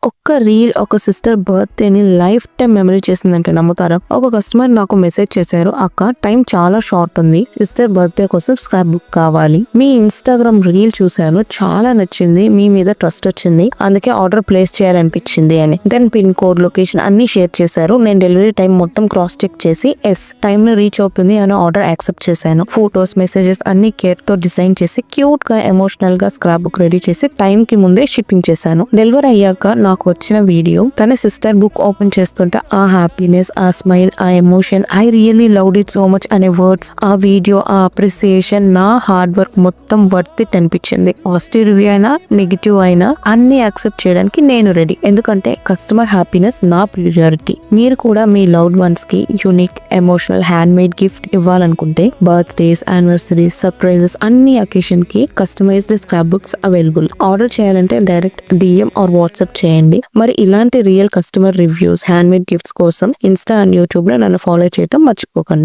ఒక్క రీల్ ఒక sister బర్త్డేని life time memory చేసిందంటే నమ్ముతారా? ఒక కస్టమర్ నాకు మెసేజ్ చేశారు, అక్క టైం చాలా షార్ట్ ఉంది, సిస్టర్ బర్త్డే కోసం స్క్రాప్ బుక్ కావాలి. మీ ఇన్స్టాగ్రామ్ రీల్ చూశాను, చాలా నచ్చింది, మీ మీద ట్రస్ట్ వచ్చింది, అందుకే ఆర్డర్ ప్లేస్ చేయాలనిపించింది అని. దెన్ పిన్ కోడ్, లొకేషన్ అన్ని షేర్ చేశారు. నేను డెలివరీ టైం మొత్తం క్రాస్ చెక్ చేసి టైం ని రీచ్ అవుతుంది అని ఆర్డర్ యాక్సెప్ట్ చేశాను. ఫోటోస్, మెసేజెస్ అన్ని కేర్ తో డిజైన్ చేసి క్యూట్ గా ఎమోషనల్ గా స్క్రాప్ బుక్ రెడీ చేసి టైం కి ముందే షిప్పింగ్ చేశాను. డెలివరీ అయ్యాక నాకు వచ్చిన వీడియో, తన సిస్టర్ బుక్ ఓపెన్ చేస్తుంటే ఆ హ్యాపీనెస్, ఆ స్మైల్, ఆ emotion, I really loved it so much అనే వర్డ్స్, ఆ వీడియో, ఆ అప్రిసియేషన్ నా హార్డ్ వర్క్ మొత్తం వర్త్ ఇట్ అనిపించింది. పాజిటివ్ రివ్యూ అయినా నెగిటివ్ అయినా అన్ని యాక్సెప్ట్ చేయడానికి నేను రెడీ, ఎందుకంటే కస్టమర్ హ్యాపీనెస్ నా ప్రియారిటీ. మీరు కూడా మీ లవ్డ్ వన్స్ కి unique emotional hand made gift ఇవ్వాలనుకుంటే బర్త్డేస్, యానివర్సరీస్, సర్ప్రైజెస్ అన్ని అకేషన్ కి customised scrap books available. Order చేయాలంటే డైరెక్ట్ DM ఆర్ వాట్సాప్ చేయండి. మరి ఇలాంటి real customer reviews, hand made gifts కోసం ఇన్స్టా అండ్ యూట్యూబ్ లో నన్ను ఫాలో చేయడం మర్చిపోకండి.